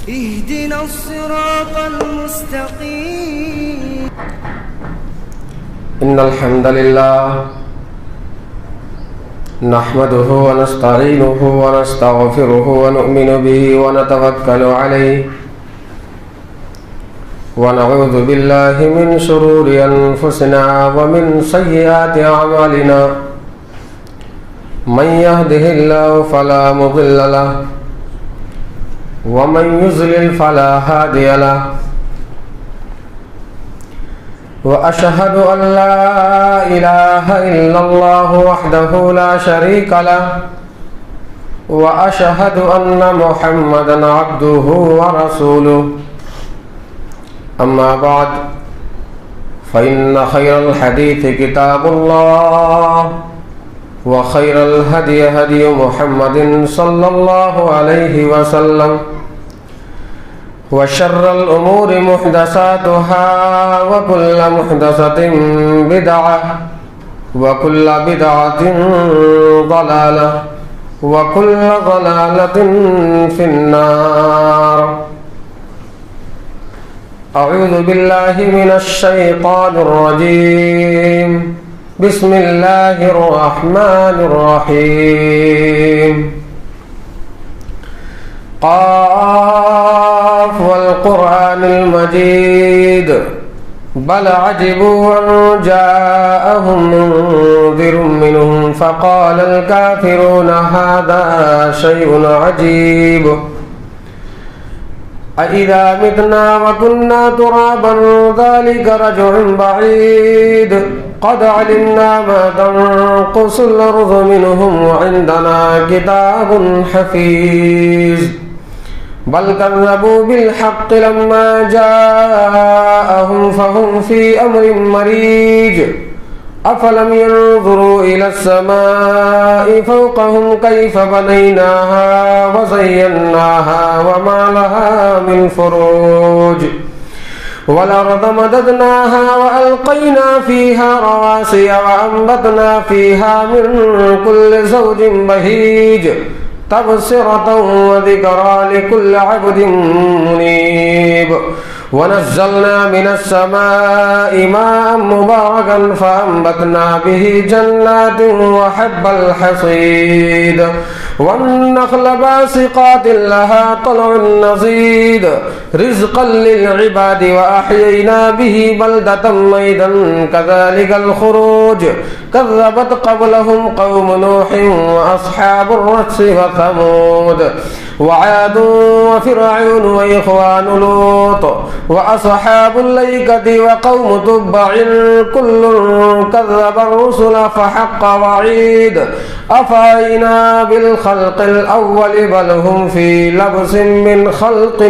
اهدنا الصراط المستقيم. إن الحمد لله نحمده ونستعينه ونستغفره ونؤمن به ونتوكل عليه ونعوذ بالله من شرور أنفسنا ومن سيئات أعمالنا من يهده الله فلا مضل له ومن يضلل فلا هادي له وأشهد أن لا إله إلا الله وحده لا شريك له وأشهد أن محمدا عبده ورسوله. أما بعد فإن خير الحديث كتاب الله وخير الهدي هدي محمد صلى الله عليه وسلم وشر الأمور محدثاتها وكل محدثة بدعة وكل بدعة ضلالة وكل ضلالة في النار. أعوذ بالله من الشيطان الرجيم. بسم الله الرحمن الرحيم. قاف والقرآن المجيد بل عجبوا أن جاءهم منذر منهم فقال الكافرون هذا شيء عجيب أإذا متنا وكنا ترابا ذلك رجع بعيد قد علمنا ما تنقص الأرض منهم وعندنا كتاب حفيظ بل كذبوا بالحق لما جاءهم فهم في أمر مريج أفلم ينظروا إلى السماء فوقهم كيف بنيناها وزيناها وما لها من فروج والأرض مددناها وألقينا فيها رواسي وأنبتنا فيها من كل زوج بهيج تبصرة وذكرى لكل عبد منيب ونزلنا من السماء ماء مباركا فأنبتنا به جنات وحب الحصيد والنخل باسقات لها طلع نضيد رزقا للعباد وأحيينا به بلدة ميتا كذلك الخروج كذبت قبلهم قوم نوح وأصحاب الرس وثمود وعاد وفرعون وإخوان لوط وأصحاب الأيكة وقوم تبع كل كذب الرسل فحق وعيد أفعينا بالخلق الأول بل هم في لبس من خلق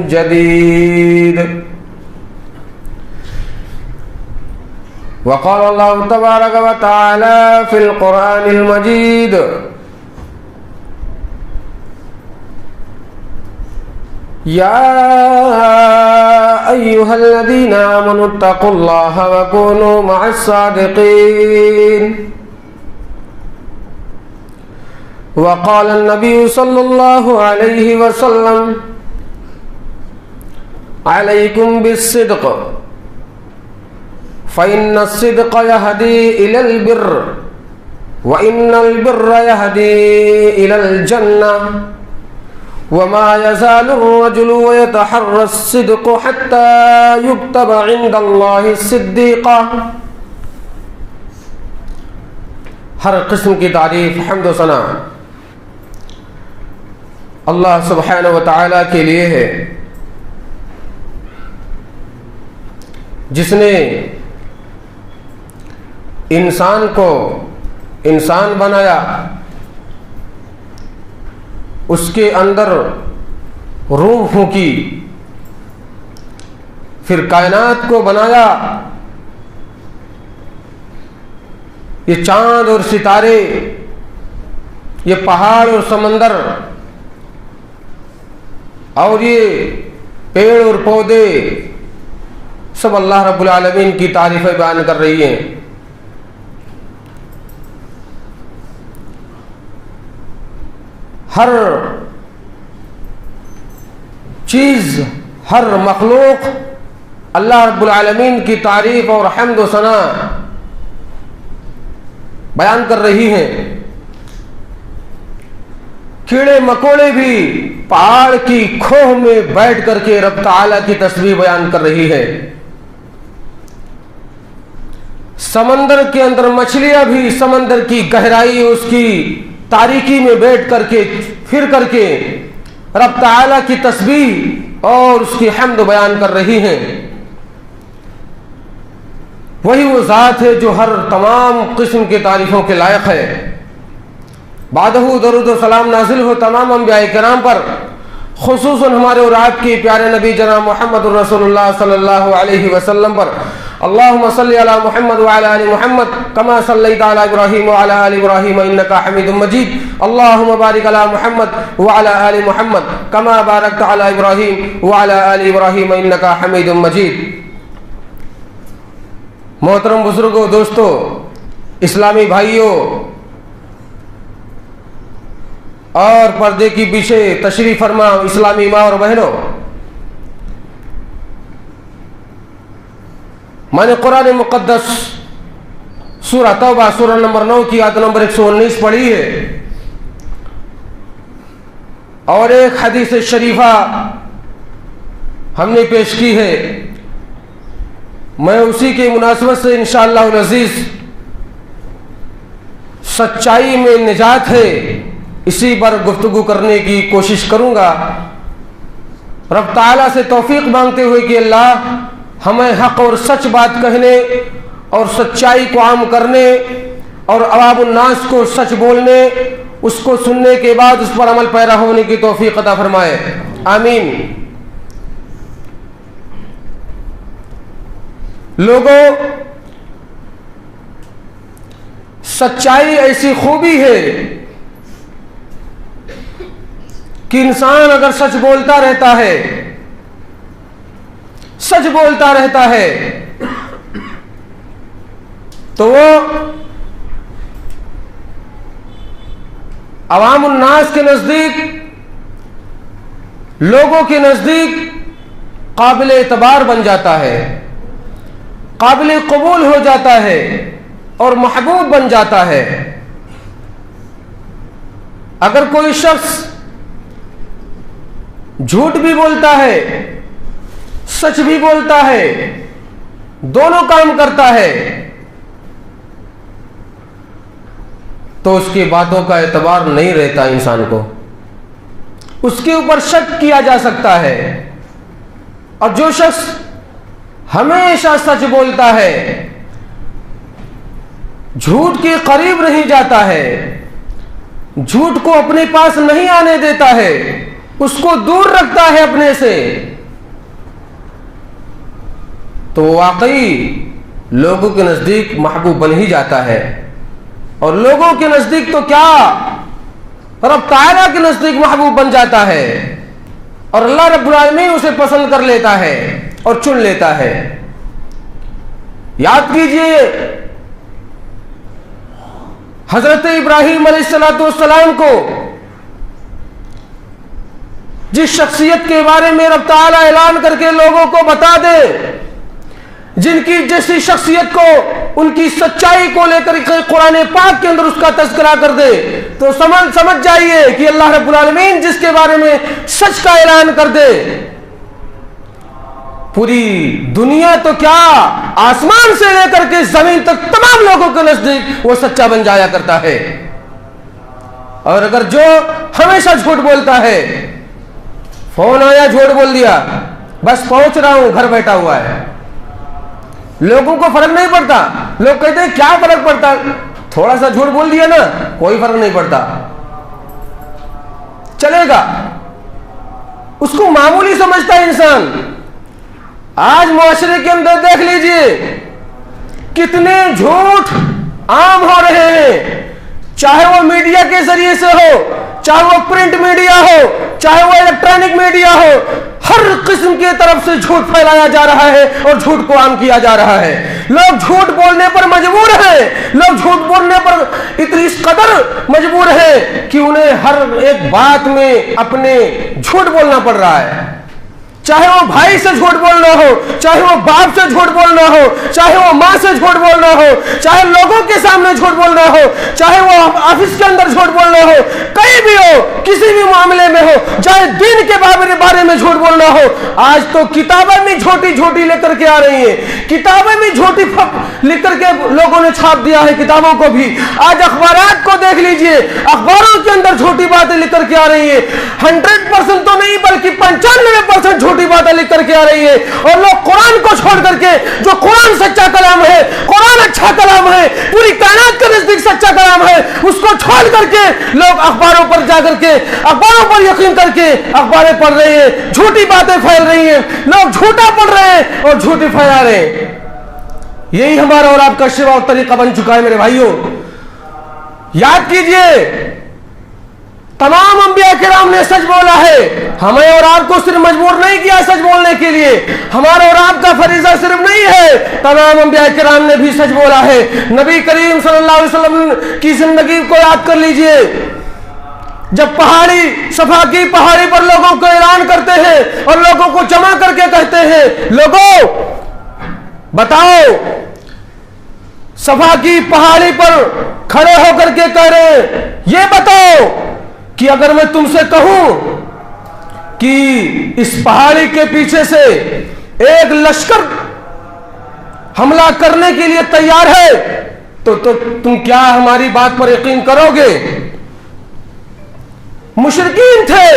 جديد. وقال الله تبارك وتعالى في القرآن المجيد يا أيها الذين آمنوا اتقوا الله وكونوا مع الصادقين. وقال النبي صلى الله عليه وسلم عليكم بالصدق فإن الصدق يهدي إلى البر وإن البر يهدي إلى الجنة وما يزال الرجل ويتحرى الصدق حتى يكتب عند الله صديقا. ہر قسم کی تعریف حمد و ثنا اللہ سبحانہ و تعالی کے لیے ہے جس نے انسان کو انسان بنایا، اس کے اندر روح پھونکی، پھر کائنات کو بنایا، یہ چاند اور ستارے، یہ پہاڑ اور سمندر اور یہ پیڑ اور پودے سب اللہ رب العالمین کی تعریفیں بیان کر رہی ہیں. ہر चीज़, हर मखलूक अल्लाह रब्बुल आलमीन की तारीफ और हम्द व सना बयान कर रही हैं। कीड़े मकोड़े भी पहाड़ की खोह में बैठ करके रब ताला की तस्बीह बयान कर रही है। समंदर के अंदर मछलियां भी समंदर की गहराई, उसकी तारीकी में बैठ करके फिर करके रब ताला की तस्बीह और उसकी हम्द बयान कर रही हैं। वही वो ज़ात है जो हर तमाम किस्म की तारीफ़ों के लायक है। बादहू दरूद व सलाम नाजिल हो तमाम अंबिया किराम पर, खुसूसन हमारे और आपके प्यारे नबी जनाब मोहम्मद रसूलुल्लाह सल्लल्लाहु अलैहि वसल्लम पर। अल्लाहुम्मा सल्लि अला मुहम्मद व अला आलि मुहम्मद कमा सल्लैता अला इब्राहीम व अला आलि इब्राहीम इन्नका हमीदुम मजीद। अल्लाहुम्मा बारिक अला मुहम्मद व अला आलि मुहम्मद कमा बारकता अला इब्राहीम व अला आलि इब्राहीम इन्नका हमीदुम मजीद। मोहतरम बुजुर्गों, दोस्तों, इस्लामी भाइयों और पर्दे की पीछे तशरीफ फरमा इस्लामी माँ और बहनों, मैंने कुरान मुक़द्दस सूरह तौबा सूरह नंबर 9 की आयत नंबर 119 पढ़ी है और एक हदीस शरीफा हमने पेश की है। मैं उसी के मुनासबत से इंशाअल्लाह अज़ीज़ सच्चाई में निजात है, इसी पर गुफ्तगू करने की कोशिश करूँगा, रब ताला से तौफीक मांगते हुए कि अल्लाह हमें हक़ और सच बात कहने और सच्चाई को आम करने और अवामुन्नास को सच बोलने, उसको सुनने के बाद उस पर अमल पैरा होने की तौफीक अता फरमाए, आमीन। लोगों, सच्चाई ऐसी खूबी है कि इंसान अगर सच बोलता रहता है, सच बोलता रहता है, तो वो अवामुन्नास के नजदीक, लोगों के नजदीक काबिल एतबार बन जाता है, काबिल कबूल हो जाता है और महबूब बन जाता है। अगर कोई शख्स झूठ भी बोलता है, सच भी बोलता है, दोनों काम करता है, तो उसकी बातों का एतबार नहीं रहता इंसान को, उसके ऊपर शक किया जा सकता है। और जो शख्स हमेशा सच बोलता है, झूठ के करीब नहीं जाता है, झूठ को अपने पास नहीं आने देता है, उसको दूर रखता है अपने से, तो वाकई लोगों के नजदीक महबूब बन ही जाता है। और लोगों के नजदीक तो क्या, रब ताला के नजदीक महबूब बन जाता है और अल्लाह रब्बुल आलमीन उसे पसंद कर लेता है और चुन लेता है। याद कीजिए हजरत इब्राहीम अलैहिस्सलाम को, जिस शख्सियत के बारे में रब ताला ऐलान करके लोगों को बता दे, जिनकी जैसी शख्सियत को, उनकी सच्चाई को लेकर कुरान पाक के अंदर उसका तज़किरा कर दे, तो समझ जाइए कि अल्लाह रब्बुल आलमीन जिसके बारे में सच का ऐलान कर दे, पूरी दुनिया तो क्या, आसमान से लेकर के जमीन तक तमाम लोगों के नजदीक वो सच्चा बन जाया करता है। और अगर जो हमेशा झूठ बोलता है, फोन आया झूठ बोल दिया, बस पहुंच रहा हूं, घर बैठा हुआ है, लोगों को फर्क नहीं पड़ता। लोग कहते हैं क्या फर्क पड़ता, थोड़ा सा झूठ बोल दिया ना, कोई फर्क नहीं पड़ता, चलेगा, उसको मामूली समझता है इंसान। आज मुआशरे के अंदर देख लीजिए कितने झूठ आम हो रहे हैं, चाहे वो मीडिया के जरिए से हो, चाहे वो प्रिंट मीडिया हो, चाहे वो इलेक्ट्रॉनिक मीडिया हो, हर किस्म की तरफ से झूठ फैलाया जा रहा है और झूठ को आम किया जा रहा है। लोग झूठ बोलने पर मजबूर हैं, लोग झूठ बोलने पर इतनी इस कदर मजबूर हैं कि उन्हें हर एक बात में अपने झूठ बोलना पड़ रहा है। चाहे वो भाई से झूठ बोलना हो, चाहे वो बाप से झूठ बोलना हो, चाहे वो माँ से झूठ बोलना हो, चाहे लोगों के सामने झूठ बोलना हो, चाहे वो ऑफिस के अंदर झूठ बोलना हो, कहीं भी हो, किसी भी मामले में हो, चाहे दिन के बारे में झूठ बोलना हो। आज तो किताबें भी झूठी झूठी लेकर के आ रही हैं, किताबें भी झूठी लिख करके लोगों ने छाप दिया है किताबों को भी। आज अखबारात को देख लीजिए, अखबारों के अंदर झूठी बातें लिख करके आ रही है। 100% तो नहीं बल्कि 95% झूठी बातें लिख करके आ रही है। और लोग कुरान को छोड़ करके, जो कुरान सच्चा कलाम है, कुरान अच्छा कलाम है, पूरी कायनात का नजदीक सच्चा कलाम है, उसको छोड़ करके लोग अखबारों पर जाकर के, अखबारों पर यकीन करके अखबारें पढ़ रहे हैं, झूठी बातें फैल रही हैं, लोग झूठा पढ़ रहे हैं और झूठी फैला रहे हैं। यही हमारा और आपका शिवा और तरीका बन चुका है मेरे भाइयों। याद कीजिए, तमाम अंबिया किराम ने सच बोला है, हमें और आपको सिर्फ मजबूर नहीं किया सच बोलने के लिए, हमारा और आपका फरीजा सिर्फ नहीं है, तमाम अंबिया किराम ने भी सच बोला है। नबी करीम सल्लल्लाहु अलैहि वसल्लम की जिंदगी को याद कर लीजिए, जब सफा की पहाड़ी पर लोगों को ऐलान करते हैं और लोगों को जमा करके कहते हैं, लोगों बताओ, सफा की पहाड़ी पर खड़े होकर के कह रहे हैं, ये बताओ कि अगर मैं तुमसे कहूं कि इस पहाड़ी के पीछे से एक लश्कर हमला करने के लिए तैयार है तो तुम क्या हमारी बात पर यकीन करोगे? मुशरिकीन थे,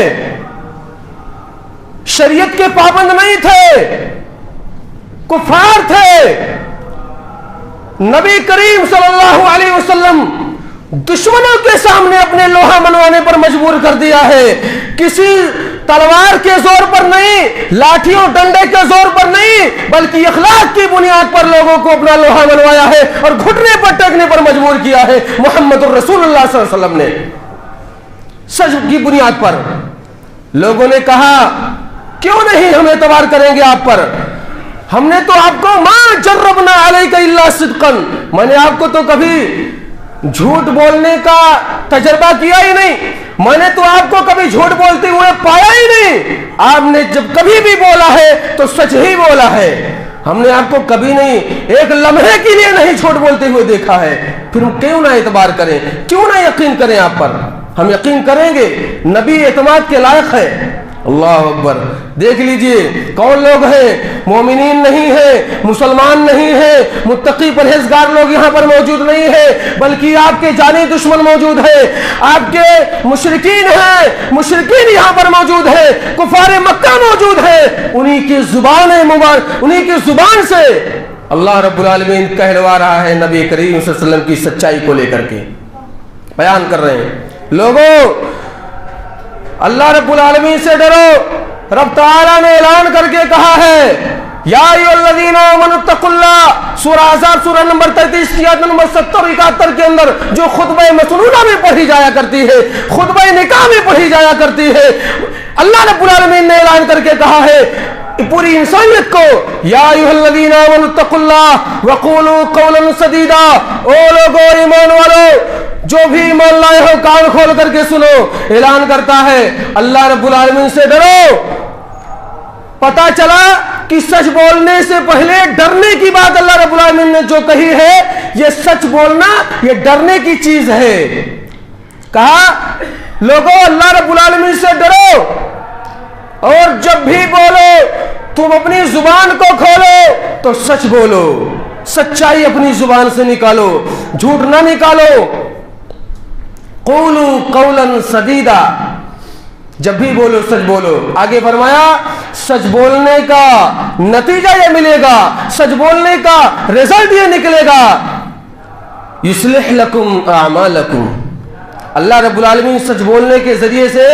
शरीयत के पाबंद नहीं थे, कुफार थे। नबी करीम सल्लल्लाहु अलैहि वसल्लम दुश्मनों के सामने अपने लोहा मनवाने पर मजबूर कर दिया है। किसी तलवार के जोर पर नहीं, लाठियों डंडे के जोर पर नहीं, बल्कि अखलाक की बुनियाद पर लोगों को अपना लोहा मनवाया है और घुटने पर टेकने पर मजबूर किया है मुहम्मदुर रसूलुल्लाह सल्लल्लाहु अलैहि वसल्लम ने। सच की बुनियाद पर लोगों ने कहा, क्यों नहीं हम एतबार करेंगे आप पर, हमने तो आपको मा जर्रबना अलैका इल्ला सिद्क़न, मैंने आपको तो कभी झूठ बोलने का तजर्बा किया ही नहीं, मैंने तो आपको कभी झूठ बोलते हुए पाया ही नहीं। आपने जब कभी भी बोला है तो सच ही बोला है, हमने आपको कभी नहीं एक लम्हे के लिए नहीं झूठ बोलते हुए देखा है। फिर हम क्यों ना एतबार करें, क्यों ना यकीन करें आप पर? हम यकीन करेंगे, नबी एतमाद के लायक है। अल्लाह अकबर। देख लीजिए कौन लोग हैं, मोमिनीन नहीं है, मुसलमान नहीं है, मुत्तकी परहेजगार लोग यहाँ पर मौजूद नहीं है, बल्कि आपके जानी दुश्मन मौजूद है, आपके मुशरिकीन हैं, मुशरिकीन यहाँ पर मौजूद है, कुफारे मक्का मौजूद है। उन्हीं की जुबान मुबारक, उन्हीं की जुबान से अल्लाह रब्बुल आलमीन कहलवा रहा है, नबी करीम सल्लल्लाहु अलैहि वसल्लम की सच्चाई को लेकर के बयान कर रहे हैं। लोगों, अल्लाह रब्बुल आलमीन से डरो। रब तआला ने ऐलान करके कहा है, या अय्युहल्लज़ीना आमनुत्तकुल्लाह, सूरह अहज़ाब सूरह नंबर 33 की आयत नंबर 70 71 के अंदर जो खुतबा मसनूना में पढ़ी जाया करती है, खुतबा निकाह में पढ़ी जाया करती है, अल्लाह रब्बुल आलमीन ने ऐलान करके कहा है पूरी इंसानियत को, या अय्युहल्लज़ीना आमनुत्तकुल्लाह वक़ूलू क़ौलन सदीदा, ओ लोगों ईमान वालों, जो भी ईमान लाए हो कान खोल करके सुनो। ऐलान करता है अल्लाह रब्बुल आलमीन से डरो। पता चला कि सच बोलने से पहले डरने की बात अल्लाह रब्बुल आलमीन ने जो कही है, ये सच बोलना ये डरने की चीज है। कहा लोगों अल्लाह रब्बुल आलमीन से डरो, और जब भी बोलो तुम अपनी जुबान को खोलो तो सच बोलो, सच्चाई अपनी जुबान से निकालो, झूठ ना निकालो। क़ूलू क़ौलन सदीदा, जब भी बोलो सच बोलो। आगे फरमाया सच बोलने का नतीजा ये मिलेगा, सच बोलने का रिजल्ट ये निकलेगा, युस्लिह लकुम अमालकुम, अल्लाह रब्बुल आलमीन सच बोलने के जरिए से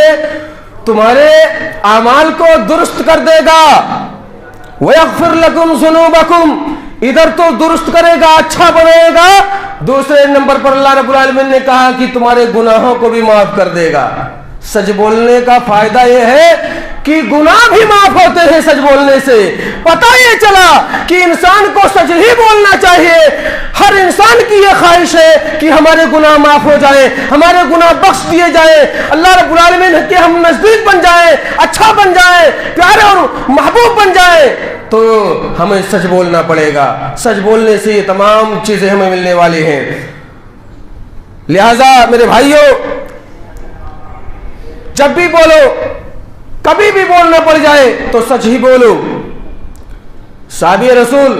तुम्हारे अमाल को दुरुस्त कर देगा। वयग़फ़िर लकुम ज़ुनूबकुम, इधर तो दुरुस्त करेगा, अच्छा बनाएगा, दूसरे नंबर पर अल्लाह रब्बुल आलमीन ने कहा कि तुम्हारे गुनाहों को भी माफ कर देगा। सच बोलने का फायदा यह है कि गुनाह भी माफ होते हैं सच बोलने से। पता ये चला कि इंसान को सच ही बोलना चाहिए। हर इंसान की ये ख्वाहिश है कि हमारे गुनाह माफ हो जाए, हमारे गुनाह बख्श दिए जाए, अल्लाह रब्बुल आलमीन के हम नजदीक बन जाए, अच्छा बन जाए, جائیں, پیارے اور محبوب بن جائیں, تو ہمیں سچ بولنا پڑے گا. سچ بولنے سے یہ تمام چیزیں ہمیں ملنے والی ہیں. لہذا میرے بھائیوں, جب بھی بولو, کبھی بھی بولنا پڑ جائے تو سچ ہی بولو. صحابی رسول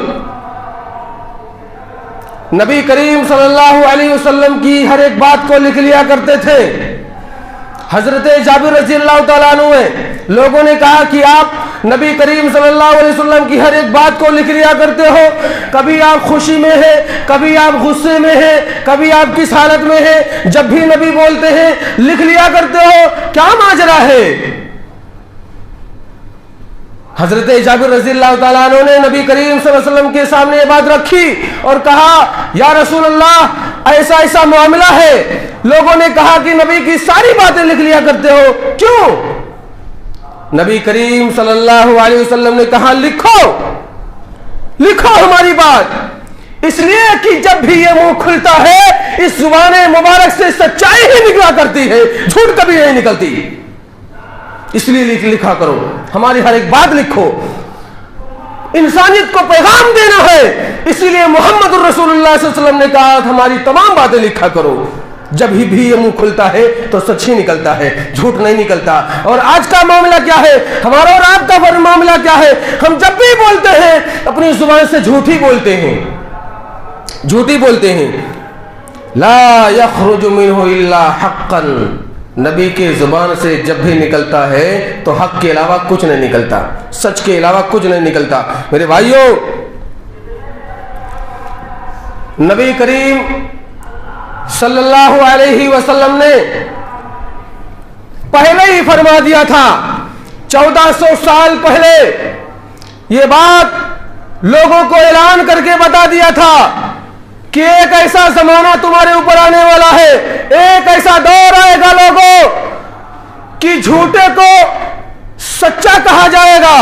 نبی کریم صلی اللہ علیہ وسلم کی ہر ایک بات کو لکھ لیا کرتے تھے. حضرت جابر رضی اللہ تعالیٰ عنہ ہیں, لوگوں نے کہا کہ آپ نبی کریم صلی اللہ علیہ وسلم کی ہر ایک بات کو لکھ لیا کرتے ہو, کبھی آپ خوشی میں ہیں, کبھی آپ غصے میں ہیں, کبھی آپ کس حالت میں ہیں, جب بھی نبی بولتے ہیں لکھ لیا کرتے ہو, کیا ماجرا ہے؟ حضرت جابر رضی اللہ تعالیٰ عنہ نے نبی کریم صلی اللہ علیہ وسلم کے سامنے یہ بات رکھی اور کہا, یا رسول اللہ ایسا ایسا معاملہ ہے. لوگوں نے کہا کہ نبی کی ساری باتیں لکھ لیا کرتے ہو, کیوں؟ نبی کریم صلی اللہ علیہ وسلم نے کہا, لکھو لکھو ہماری بات, اس لیے کہ جب بھی یہ منہ کھلتا ہے اس زبان مبارک سے سچائی ہی نکلا کرتی ہے, جھوٹ کبھی نہیں نکلتی. اس لیے لکھا کرو, ہماری ہر ایک بات لکھو. انسانیت کو پیغام دینا ہے, اسی لیے محمد الرسول اللہ صلی اللہ علیہ وسلم نے کہا ہماری تمام باتیں لکھا کرو. جب بھی یہ منہ کھلتا ہے تو سچ ہی نکلتا ہے, جھوٹ نہیں نکلتا. اور آج کا معاملہ کیا ہے, ہمارا اور آپ کا معاملہ کیا ہے؟ ہم جب بھی بولتے ہیں اپنی زبان سے جھوٹ ہی بولتے ہیں, جھوٹ ہی بولتے ہیں. لا یخرج منہ الا حقا, نبی کی زبان سے جب بھی نکلتا ہے تو حق کے علاوہ کچھ نہیں نکلتا, سچ کے علاوہ کچھ نہیں نکلتا. میرے بھائیوں, نبی کریم صلی اللہ علیہ وسلم نے پہلے ہی فرما دیا تھا, 1400 سال پہلے یہ بات لوگوں کو اعلان کر کے بتا دیا تھا کہ ایک ایسا زمانہ تمہارے اوپر آنے والا ہے, ایک ایسا دور آئے گا لوگوں کہ جھوٹے کو سچا کہا جائے گا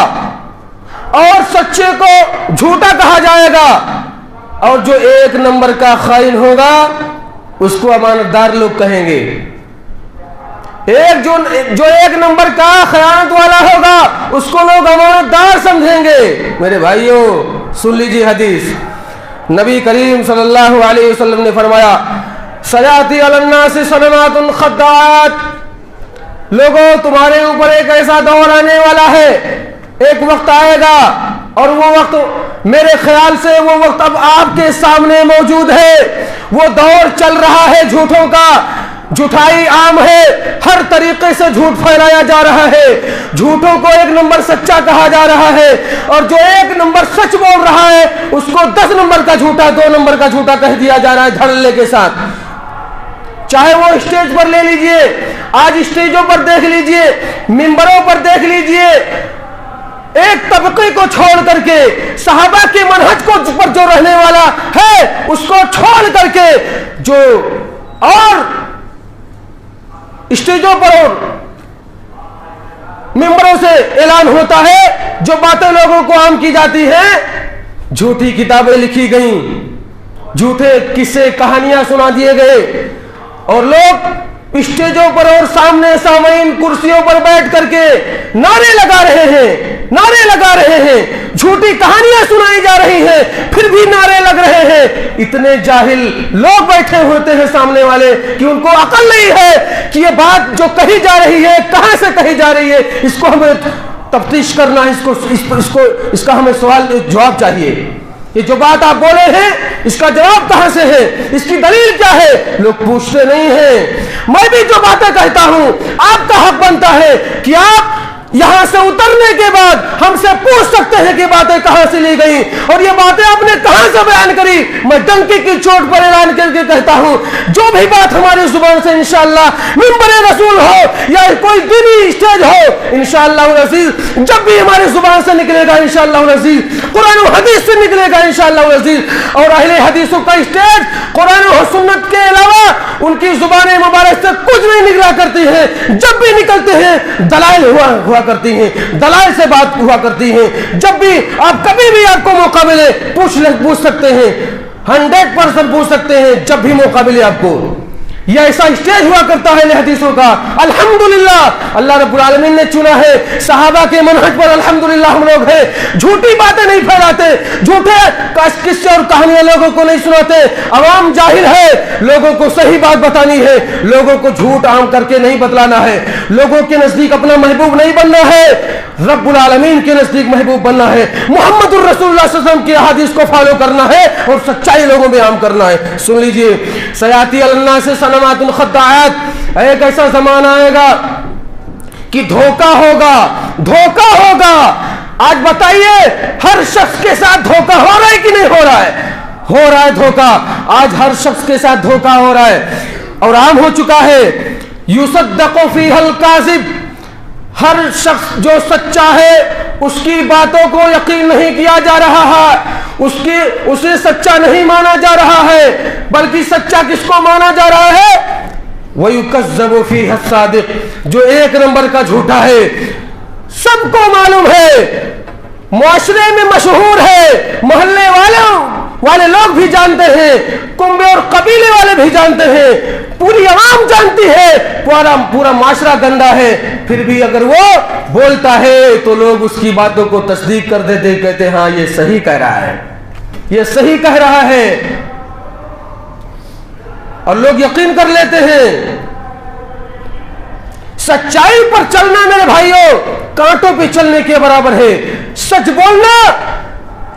اور سچے کو جھوٹا کہا جائے گا, اور جو ایک نمبر کا خائن ہوگا اس کو امانت دار لوگ کہیں گے. جو ایک نمبر کا خیانت والا ہوگا اس کو لوگ امانت دار سمجھیں گے. میرے بھائیوں سن لیجیے حدیث, نبی کریم صلی اللہ علیہ وسلم نے فرمایا, سیاتی علی الناس سنوات خداعات, لوگوں تمہارے اوپر ایک ایسا دور آنے والا ہے, ایک وقت آئے گا اور وہ وقت میرے خیال سے وہ وقت اب آپ کے سامنے موجود ہے. وہ دور چل رہا ہے جھوٹوں کا, جھوٹائی عام ہے, ہر طریقے سے جھوٹ پھیلایا جا رہا ہے, جھوٹوں کو ایک نمبر سچا کہا جا رہا ہے, اور جو ایک نمبر سچ بول رہا ہے اس کو 10 نمبر کا جھوٹا, 2 نمبر کا جھوٹا کہہ دیا جا رہا ہے دھڑلے کے ساتھ. چاہے وہ اسٹیج پر لے لیجئے, آج اسٹیجوں پر دیکھ لیجئے, ممبروں پر دیکھ لیجئے, ایک طبقے کو چھوڑ کر کے صحابہ کے منہج کو پر جو رہنے والا ہے اس کو چھوڑ کر کے جو اور اسٹیجوں پر اور ممبروں سے اعلان ہوتا ہے, جو باتیں لوگوں کو عام کی جاتی ہیں, جھوٹی کتابیں لکھی گئیں, جھوٹے قصے کہانیاں سنا دیے گئے, اور لوگ اسٹیجوں پر اور سامنے سامعین کرسیوں پر بیٹھ کر کے نعرے لگا رہے ہیں, نعرے لگا رہے ہیں, جھوٹی کہانیاں سنائی جا رہی ہیں, پھر بھی نعرے لگ رہے ہیں. اتنے جاہل لوگ بیٹھے ہوتے ہیں سامنے والے کہ ان کو عقل نہیں ہے کہ یہ بات جو کہی جا رہی ہے کہاں سے کہی جا رہی ہے, اس کو ہمیں تفتیش کرنا, اس کا ہمیں سوال جواب چاہیے. یہ جو بات آپ بولے ہیں اس کا جواب کہاں سے ہے, اس کی دلیل کیا ہے, لوگ پوچھتے نہیں ہیں. میں بھی جو باتیں کہتا ہوں آپ کا حق بنتا ہے کہ آپ یہاں سے اترنے کے بعد ہم سے پوچھ سکتے ہیں کہ باتیں کہاں سے لی گئی اور یہ باتیں آپ نے کہاں سے بیان کری. میں ڈنکی کی چوٹ پر اعلان کر کے کہتا ہوں, جو بھی بات ہماری زبان سے انشاءاللہ منبر رسول ہو یا کوئی دینی اسٹیج ہو, انشاءاللہ العزیز جب بھی ہماری زبان سے نکلے گا انشاءاللہ العزیز قرآن و حدیث سے نکلے گا انشاءاللہ العزیز, اور اہل حدیثوں کا اسٹیج قرآن و سنت کے علاوہ ان کی زبانیں مبارک سے کچھ نہیں نکلا کرتی ہیں. جب بھی نکلتے ہیں دلائل ہوا کرتی ہیں, دلائل سے بات ہوا کرتی ہیں. جب بھی آپ کبھی بھی آپ کو موقع ملے پوچھ سکتے ہیں, 100% پوچھ سکتے ہیں, جب بھی موقع ملے آپ کو. یہ ایسا اسٹیج ہوا کرتا ہے حدیثوں کا. الحمدللہ اللہ رب العالمین نے چنا ہے, صحابہ کے منہج پر الحمدللہ ہم لوگ ہیں. جھوٹی باتیں نہیں پھیلاتے, جھوٹے قصے اور کہانیاں لوگوں کو نہیں سناتے. عوام جاہل ہے, لوگوں کو صحیح بات بتانی ہے, لوگوں کو جھوٹ عام کر کے نہیں بتلانا ہے, لوگوں کے نزدیک اپنا محبوب نہیں بننا ہے, رب العالمین کے نزدیک محبوب بننا ہے. محمد الرسول اللہ صلی اللہ علیہ وسلم کی احادیث کو فالو کرنا ہے اور سچائی لوگوں میں عام کرنا ہے. سن لیجئے, سیاتی الناس سنوات الخداعات, ایک ایسا زمانہ آئے گا کہ دھوکہ ہوگا, دھوکہ ہوگا. آج بتائیے ہر شخص کے ساتھ دھوکہ ہو رہا ہے کہ نہیں ہو رہا ہے؟ ہو رہا ہے دھوکہ. آج ہر شخص کے ساتھ دھوکہ ہو رہا ہے اور عام ہو چکا ہے. یصدق فیہ الکاذب, ہر شخص جو سچا ہے اس کی باتوں کو یقین نہیں کیا جا رہا ہے, اسے سچا نہیں مانا جا رہا ہے, بلکہ سچا کس کو مانا جا رہا ہے؟ وَيُكَذَّبُ فِيهَا الصَّادِقُ, جو ایک نمبر کا جھوٹا ہے. سب کو معلوم ہے, معاشرے میں مشہور ہے, محلے والے لوگ بھی جانتے ہیں, کنبے اور قبیلے والے بھی جانتے ہیں, پوری عوام جانتی ہے, پورا معاشرہ گندا ہے. پھر بھی اگر وہ بولتا ہے تو لوگ اس کی باتوں کو تصدیق کر دیتے, کہتے ہیں ہاں یہ صحیح کہہ رہا ہے, یہ صحیح کہہ رہا ہے, اور لوگ یقین کر لیتے ہیں. سچائی پر چلنا میرے بھائیوں کانٹوں پہ چلنے کے برابر ہے. سچ بولنا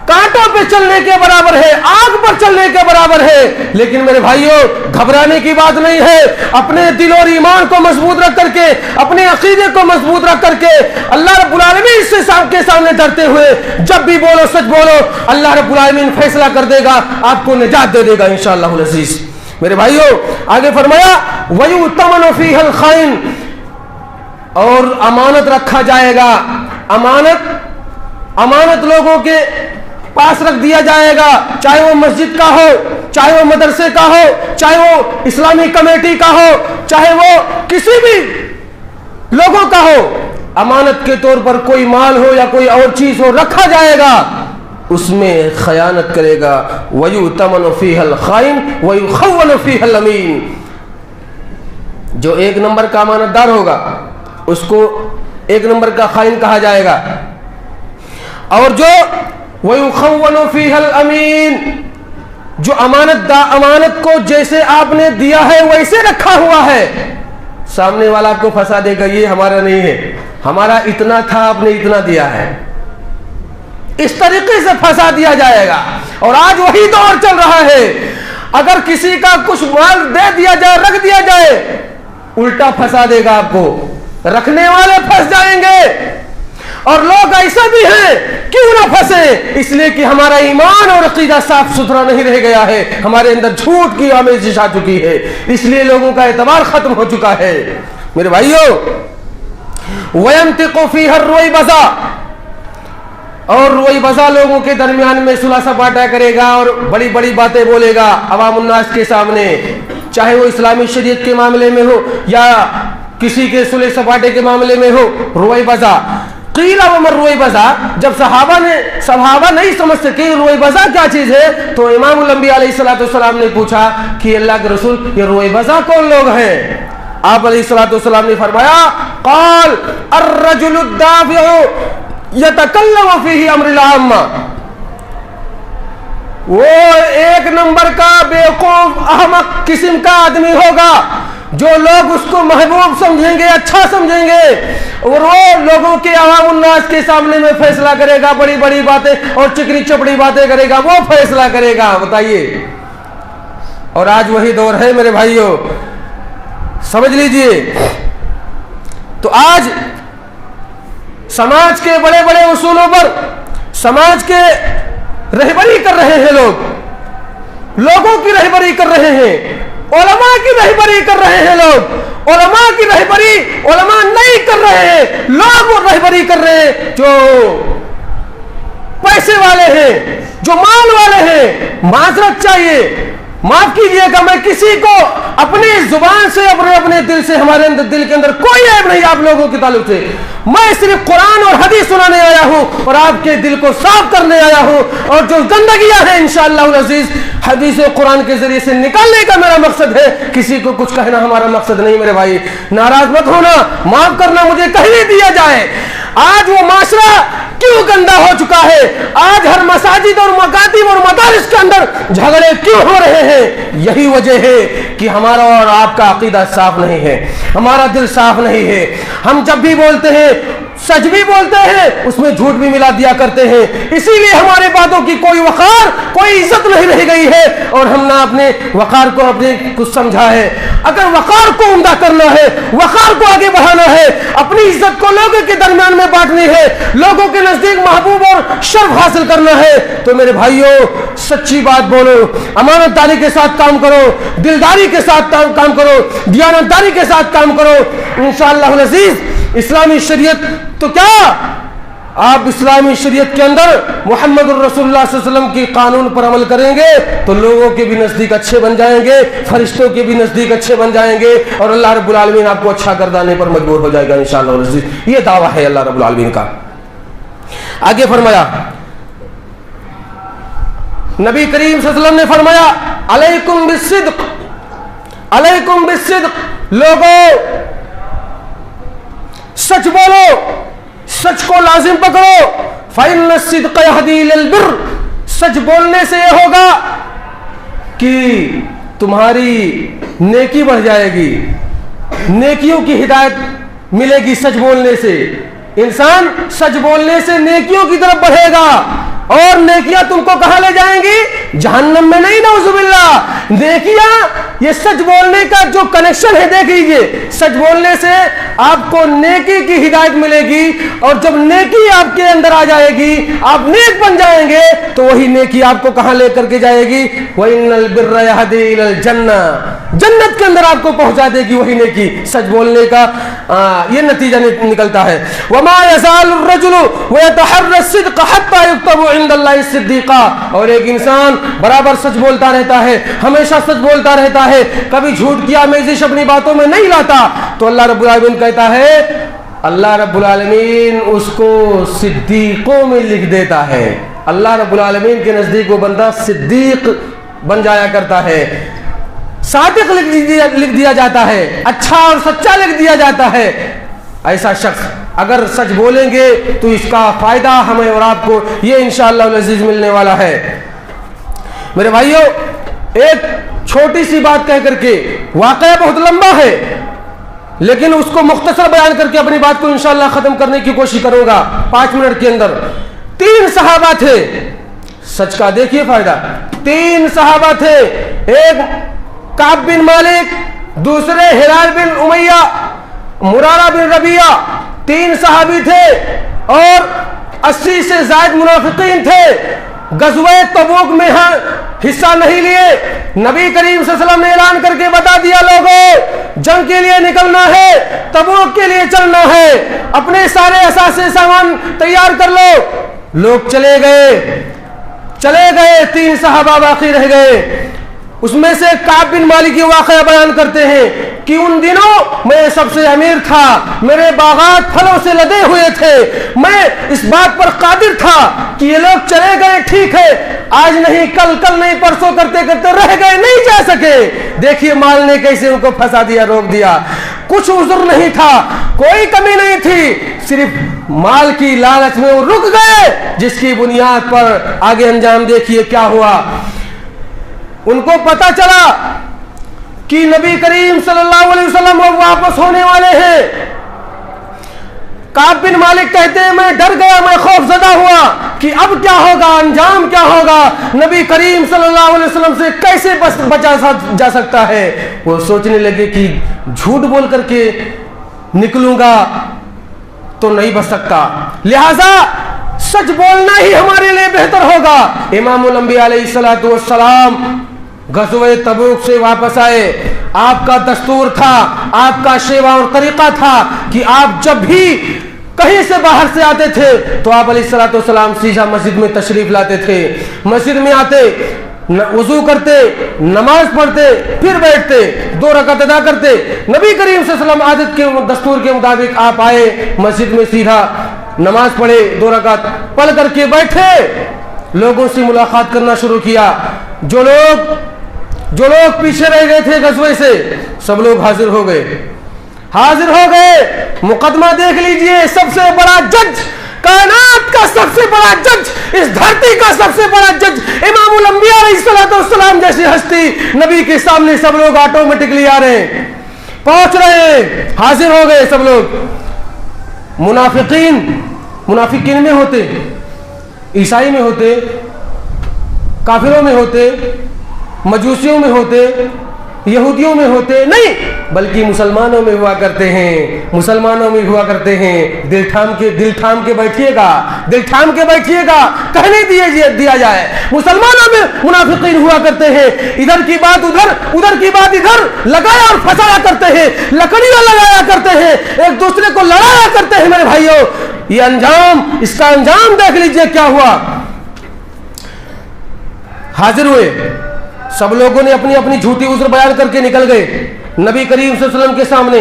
کانٹوں پہ چلنے کے برابر ہے, آگ پر چلنے کے برابر ہے. لیکن میرے بھائیوں گھبرانے کی بات نہیں ہے. اپنے دل اور ایمان کو مضبوط رکھ کر کے, اپنے عقیدے کو مضبوط رکھ کر کے اللہ رب العالمین سے کے سامنے ڈرتے ہوئے جب بھی بولو سچ بولو, اللہ رب العالمین فیصلہ کر دے گا, آپ کو نجات دے دے گا انشاءاللہ العزیز. میرے بھائیوں آگے فرمایا وَيُؤْتَمَنُ فِيهَا الْخَائِنُ, اور امانت رکھا جائے گا. امانت لوگوں کے پاس رکھ دیا جائے گا, چاہے وہ مسجد کا ہو, چاہے وہ مدرسے کا ہو, چاہے وہ اسلامی کمیٹی کا ہو, چاہے وہ کسی بھی لوگوں کا ہو. امانت کے طور پر کوئی مال ہو یا کوئی اور چیز ہو رکھا جائے گا, اس میں خیانت کرے گا. وَيُؤْتَمَنُ فِيهَا الْخَائِنُ وَيُخَوَّنُ فِيهَا الْأَمِينُ, جو ایک نمبر کا امانت دار ہوگا اس کو ایک نمبر کا خائن کہا جائے گا, اور جو وَيُخَوَّنُ فِيهَا الْأَمِينُ, جو امانت کو جیسے آپ نے دیا ہے ویسے رکھا ہوا ہے, سامنے والا آپ کو پھنسا دے گا, یہ ہمارا نہیں ہے, ہمارا اتنا تھا, آپ نے اتنا دیا ہے, اس طریقے سے پھنسا دیا جائے گا. اور آج وہی دور چل رہا ہے. اگر کسی کا کچھ مال دے دیا جائے, رکھ دیا جائے, الٹا پھنسا دے گا آپ کو, رکھنے والے پھنس جائیں گے. اور لوگ ایسا بھی ہیں, کیوں نہ پھنسے, اس لیے کہ ہمارا ایمان اور عقیدہ صاف ستھرا نہیں رہ گیا ہے, ہمارے اندر جھوٹ کی آمیزش آ چکی ہے, اس لیے لوگوں کا اعتبار ختم ہو چکا ہے. میرے بھائیوں وَيَنْتِقُ فِيهَا الرُّوَيْبَضَةُ, اور رویبضا لوگوں کے درمیان میں صلح سپاٹا کرے گا اور بڑی بڑی باتیں بولے گا عوام الناس کے سامنے, چاہے وہ اسلامی شریعت کے معاملے میں ہو یا کسی کے صلح سپاٹے کے معاملے میں ہو. رویبضا قیل وما الرویبضا, جب صحابہ نہیں سمجھ سکے رویبضا کیا چیز ہے, تو امام الانبیاء علیہ الصلوۃ والسلام نے پوچھا کہ اللہ کے رسول یہ رویبضا کون لوگ ہیں؟ آپ علیہ الصلوۃ والسلام نے فرمایا قال الرجل الدافع یتکلم فیہ امر العامہ, وہ ایک نمبر کا بیوقوف احمق قسم کا آدمی ہوگا جو لوگ اس کو محبوب سمجھیں گے, اچھا سمجھیں گے, اور وہ لوگوں کے عوام الناس کے سامنے میں فیصلہ کرے گا, بڑی بڑی باتیں اور چکنی چپڑی باتیں کرے گا, وہ فیصلہ کرے گا. بتائیے, اور آج وہی دور ہے میرے بھائیوں, سمجھ لیجئے. تو آج سماج کے بڑے بڑے اصولوں پر سماج کے رہبری کر رہے ہیں لوگ, لوگوں کی رہبری کر رہے ہیں, علماء کی رہبری کر رہے ہیں لوگ, علماء کی رہبری علماء نہیں کر رہے ہیں, لوگ وہ رہبری کر رہے ہیں جو پیسے والے ہیں, جو مال والے ہیں. معذرت چاہیے, माफ कीजिएगा, मैं किसी को अपनी जुबान से अपने दिल से, हमारे अंदर दिल के अंदर कोई ऐब नहीं आप लोगों के ताल्लुक से। मैं सिर्फ कुरान और हदीस सुनाने आया हूं और आपके दिल को साफ करने आया हूं, और जो गंदगियां हैं इंशाअल्लाह अज़ीज हदीस और कुरान के जरिए से निकालने का मेरा मकसद है। किसी को कुछ कहना हमारा मकसद नहीं मेरे भाई। नाराज मत होना, माफ करना मुझे कहीं दिया जाए। आज वो माशरा क्यों गंदा हो चुका है? आज हर मसाजिद और मकातिब और मदारिस के अंदर झगड़े क्यों हो रहे हैं? यही वजह है कि हमारा और आपका अकीदा साफ नहीं है, हमारा दिल साफ नहीं है। हम जब भी बोलते हैं सच भी बोलते हैं, उसमें झूठ भी मिला दिया करते हैं। इसीलिए हमारे बातों की कोई वकार, कोई इज्जत नहीं रह गई है, और हम ना अपने वकार को अपने कुछ समझा है। अगर वकार को उम्दा करना है, वकार को आगे बढ़ाना है, अपनी इज्जत को लोगों के दरमियान में बांटनी है, लोगों के नजदीक महबूब और शर्फ हासिल करना है, तो मेरे भाइयों सच्ची बात बोलो, अमानतदारी के साथ काम करो, दिलदारी के साथ काम करो, दियानतदारी के साथ काम करो। इंशाअल्लाह अज़ीज इस्लामी शरीयत तो क्या, आप इस्लामी शरीयत के अंदर मोहम्मद रसूलुल्लाह सल्लल्लाहु अलैहि वसल्लम की कानून पर अमल करेंगे तो लोगों के भी नजदीक अच्छे बन जाएंगे, फरिश्तों के भी नजदीक अच्छे बन जाएंगे, और अल्लाह रब्बुल आलमीन आपको अच्छा गर्दाने पर मजबूर हो जाएगा इंशाअल्लाह। ये दावा है अल्लाह रब्बुल आलमीन का। आगे फरमाया नबी करीम सल्लल्लाहु अलैहि वसल्लम ने फरमाया अलैकुम बिस्सिद्क़, अलैकुम बिस्सिद्क़, लोगों सच बोलो, सच को लाजिम पकड़ो। फ़इन्न सिद्क़ यहदी इलल बिर्र, सच बोलने से यह होगा कि तुम्हारी नेकी बढ़ जाएगी, नेकियों की हिदायत मिलेगी। सच बोलने से इंसान, सच बोलने से नेकियों की तरफ बढ़ेगा, और नेकियां तुमको कहां ले जाएंगी? जहन्नम में नहीं, नऊज़ुबिल्लाह। नेकियां, ये सच बोलने का जो कनेक्शन है देख लीजिए, सच बोलने से आपको नेकी की हिदायत मिलेगी, और जब नेकी आपके अंदर आ जाएगी, आप नेक बन जाएंगे, तो वही नेकी आपको कहां लेकर के जाएगी? वइन्नल बिर्रा यहदी इलल जन्ना, जन्नत के अंदर आपको पहुंचा देगी वही नेकी। सच बोलने का ये नतीजा निकलता है। वमा यज़ालुर रजुलु वयतहर्रा सिद्क़ हत्ता युक्तबु इंदल्लाहि सिद्दीक़ा, और एक इंसान बराबर सच बोलता रहता है, हमेशा सच बोलता रहता है, कभी झूठ की आमेज़िश अपनी बातों में नहीं लाता, तो अल्लाह रब्बुल आलमीन कहता है, अल्लाह रब्बुल आलमीन उसको सिद्दीकों में लिख देता है। अल्लाह रब्बुल आलमीन के नजदीक वो बंदा सिद्दीक बन जाया करता है, सादिक लिख दिया जाता है, अच्छा और सच्चा लिख दिया जाता है। ऐसा शख्स अगर सच बोलेंगे तो इसका फायदा हमें और आपको ये इंशाअल्लाह अज़ीज मिलने वाला है। मेरे भाइयों, एक छोटी सी बात कह करके, वाक़या बहुत लंबा है लेकिन उसको मुख्तसर बयान करके अपनी बात को इंशाअल्लाह खत्म करने की कोशिश करूंगा 5 मिनट के अंदर। 3 सहाबा थे, सच का देखिए फायदा। 3 सहाबा थे, एक काब बिन मालिक, दूसरे हिलाल बिन उमैया, मुरारा बिन रबिया। 3 सहाबी थे और 80 से ज़ायद मुनाफिकीन थे। गज़वे तबूक में हिस्सा नहीं लिए। नबी करीम सल्लल्लाहु अलैहि वसल्लम ने ऐलान करके बता दिया, लोगों जंग के लिए निकलना है, तबूक के लिए चलना है, अपने सारे असासे सामान तैयार कर लो। लोग चले गए, 3 सहाबा बाकी रह गए। उसमें से काब बिन मालिक की वाक़या बयान करते हैं कि उन दिनों मैं सबसे अमीर था, मेरे बागात फलों से लदे हुए थे, मैं इस बात पर कादिर था कि ये लोग चले गए ठीक है, आज नहीं कल, कल नहीं परसों करते करते रह गए, नहीं जा सके। देखिए माल ने कैसे उनको फंसा दिया, रोक दिया। कुछ उज़्र नहीं था, कोई कमी नहीं थी, सिर्फ माल की लालच में वो रुक गए, जिसकी बुनियाद पर आगे अंजाम देखिए क्या हुआ। उनको पता चला कि नबी करीम सल्लल्लाहु अलैहि वसल्लम वापस होने वाले हैं। काब बिन मालिक कहते हैं, मैं डर गया, मैं खौफजदा हुआ कि अब क्या होगा, अंजाम क्या होगा, नबी करीम सल्लल्लाहु अलैहि वसल्लम से कैसे बचा जा सकता है। वो सोचने लगे कि झूठ बोल करके निकलूंगा तो नहीं बच सकता, लिहाजा सच बोलना ही हमारे लिए बेहतर होगा। इमामुल अंबिया अलैहिस्सलातु वस्सलाम गज़वे तबूक से वापस आए। आपका दस्तूर था, आपका शेवा और तरीका था कि आप जब भी कहीं से बाहर से आते थे तो आप अलैहिस्सलातु वस्सलाम सीधा मस्जिद में तशरीफ लाते थे। मस्जिद में आते, वजू करते, नमाज पढ़ते, फिर बैठते, 2 रकात अदा करते। नबी करीम सल्लल्लाहु अलैहि वसल्लम आदत के दस्तूर के मुताबिक आप आए मस्जिद में, सीधा नमाज पढ़े, 2 रकात पढ़ करके बैठे, लोगों से मुलाकात करना शुरू किया। जो लोग पीछे रह गए थे गज़वे से, सब लोग हाजिर हो गए। मुकदमा देख लीजिए, सबसे बड़ा जज, कायनात का सबसे बड़ा जज, इस धरती का सबसे बड़ा जज, इमामुल अंबिया अलैहिस्सलाम जैसी हस्ती, नबी के सामने सब लोग ऑटोमेटिकली आ रहे हैं, पहुंच रहे हैं, हाजिर हो गए सब लोग। मुनाफिकीन में होते, ईसाई में होते, काफिरों में होते, मजूसियों में होते, यहूदियों में होते नहीं, बल्कि मुसलमानों में हुआ करते हैं। दिल थाम के बैठिएगा, कहने दिया जाए। मुसलमानों में मुनाफिकीन हुआ करते हैं, इधर की बात उधर की बात इधर, लगाया और फंसाया करते हैं, लकड़ियां लगाया करते हैं, एक दूसरे को लड़ाया करते हैं। मेरे भाइयों, ये इसका अंजाम देख लीजिए क्या हुआ। हाजिर हुए, सब लोगों ने अपनी अपनी झूठी उज़्र बयान करके निकल गए नबी करीम सल्लल्लाहु अलैहि वसल्लम के सामने।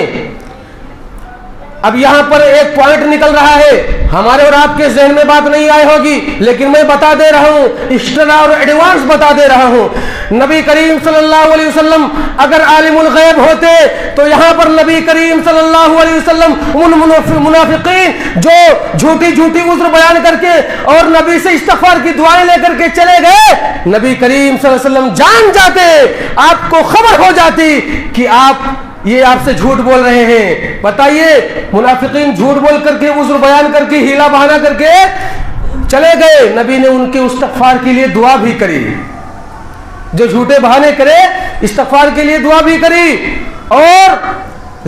अब यहां पर एक पॉइंट निकल रहा है, हमारे और आपके ज़हन में बात नहीं आई होगी, लेकिन मैं बता दे रहा हूं, एक्स्ट्रा और एडवांस बता दे रहा हूं। नबी करीम सल्लल्लाहु अलैहि वसल्लम अगर आलिमुल गैब होते तो यहां पर नबी करीम सल्लल्लाहु अलैहि वसल्लम उन मुनाफिकीन जो झूठी उज़्र बयान करके और नबी से इस्तिग़फ़ार की दुआएं लेकर के चले गए, नबी करीम सल्लल्लाहु अलैहि वसल्लम जान जाते, आपको खबर हो जाती कि ये आपसे झूठ बोल रहे हैं। बताइए, मुनाफिकीन झूठ बोल करके, उज़्र बयान करके, हीला बहाना करके चले गए। नबी ने उनके इस्तिग़फ़ार के लिए दुआ भी करी, जो झूठे बहाने करे इस्तिग़फ़ार के लिए दुआ भी करी, और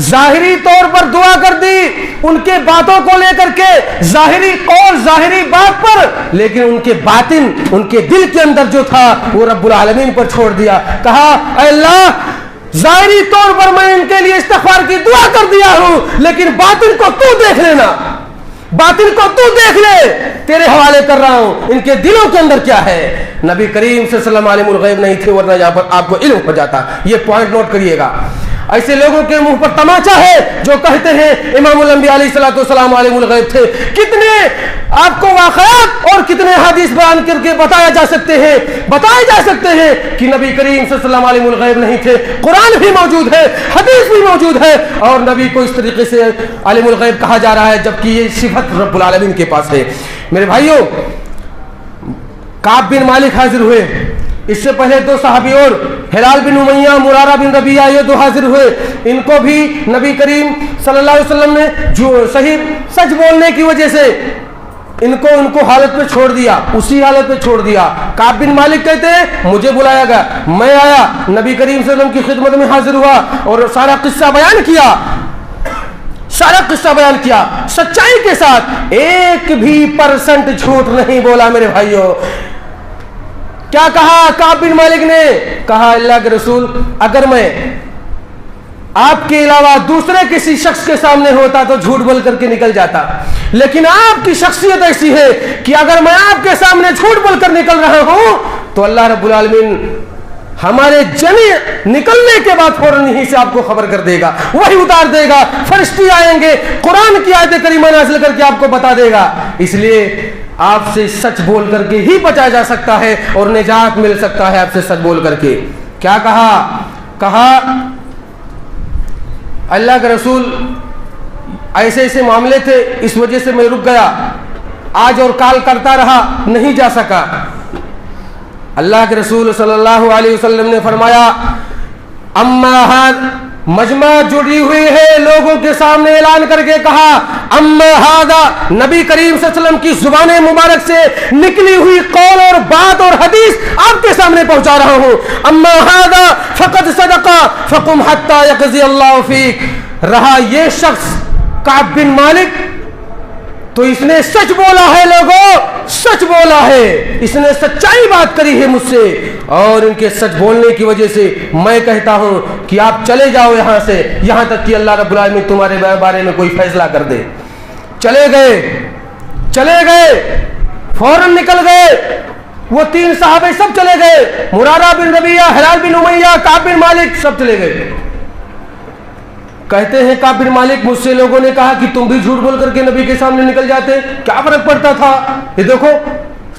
ज़ाहिरी तौर पर दुआ कर दी उनके बातों को लेकर के, ज़ाहिरी कौल, ज़ाहिरी बात पर, लेकिन उनके बातिन, उनके दिल के अंदर जो था वो रब्बुल आलमीन पर छोड़ दिया। कहा, अल्लाह, ज़ाहिरी तौर पर मैं इनके लिए इस्तिग़फ़ार की दुआ कर दिया हूं, लेकिन बातिन को तू देख लेना, बातिन को तू देख ले, तेरे हवाले कर रहा हूं, इनके दिलों के अंदर क्या है। नबी करीम सल्लल्लाहु अलैहि वसल्लम आलिमुल गैब नहीं थे, वरना यहां पर आपको इल्म हो जाता। ये पॉइंट नोट करिएगा। ऐसे लोगों के मुंह पर तमाचा है जो कहते हैं इमामुल अंबिया अलैहिस्सलाम आलिमुल गैब थे। कितने आपको वाक़यात और कितने हदीस बयान करके बताए जा सकते हैं कि नबी करीम सल्लल्लाहु अलैहि वसल्लम आलिमुल गैब नहीं थे। कुरान भी मौजूद है, हदीस भी मौजूद है, और नबी को इस तरीके से आलिमुल गैब कहा जा रहा है, जबकि ये सिफत रब्बुल आलमीन के पास है। मेरे भाइयों, काब बिन मालिक हाजिर हुए, इससे पहले 2 सहाबी और हिलाल बिन उमैया, मुरारा बिन रबिया, ये 2 हाजिर हुए। इनको भी नबी करीम सल्लल्लाहु अलैहि वसल्लम ने सच बोलने की वजह से इनको हालत पे छोड़ दिया, उसी हालत पे छोड़ दिया। काब बिन मालिक कहते हैं, मुझे बुलाया गया, मैं आया, नबी करीम सल्लल्लाहु अलैहि वसल्लम की खिदमत में हाजिर हुआ और सारा किस्सा बयान किया सच्चाई के साथ, 1% झूठ नहीं बोला। मेरे भाइयों, क्या कहा काब बिन मालिक ने? कहा, अल्लाह के रसूल, अगर मैं आपके अलावा दूसरे किसी शख्स के सामने होता तो झूठ बोल करके निकल जाता, लेकिन आपकी शख्सियत ऐसी है कि अगर मैं आपके सामने झूठ बोलकर निकल रहा हूं तो अल्लाह रब्बुल आलमीन हमारे जनी निकलने के बाद फौरन ही से आपको खबर कर देगा, वही उतार देगा, फरिश्ते आएंगे, कुरान की आयत करीमा नाज़िल करके आपको बता देगा। इसलिए आपसे सच बोल करके ही बचा जा सकता है और निजात मिल सकता है आपसे सच बोल करके। क्या कहा अल्लाह के रसूल, ऐसे मामले थे, इस वजह से मैं रुक गया, आज और काल करता रहा, नहीं जा सका। अल्लाह के रसूल सल्लल्लाहु अलैहि वसल्लम ने फरमाया, अम्मा मजमा जुड़ी हुई है, लोगों के सामने ऐलान करके कहा, अम्मा हादा, नबी करीम सल्लल्लाहु अलैहि वसल्लम की जुबान मुबारक से निकली हुई कौल और बात और हदीस आपके सामने पहुंचा रहा हूं। अम्मा हादा फकद सदका फकुम हत्ता यक़ज़ी अल्लाहु फीक। रहा ये शख्स काब बिन मालिक, तो इसने सच बोला है, लोगों सच बोला है, इसने सच्चाई बात करी है मुझसे, और इनके सच बोलने की वजह से मैं कहता हूं कि आप चले जाओ यहां से, यहां तक कि अल्लाह रब्बुल आलमीन तुम्हारे बारे में कोई फैसला कर दे। चले गए, फौरन निकल गए। वो 3 सहाबे सब चले गए, मुरारा बिन रबिया, हिलाल बिन उमैया, काब बिन मालिक, सब चले गए। कहते हैं काब बिन मालिक, मुझसे लोगों ने कहा कि तुम भी झूठ बोल करके नबी के सामने निकल जाते, क्या फर्क पड़ता था, ये देखो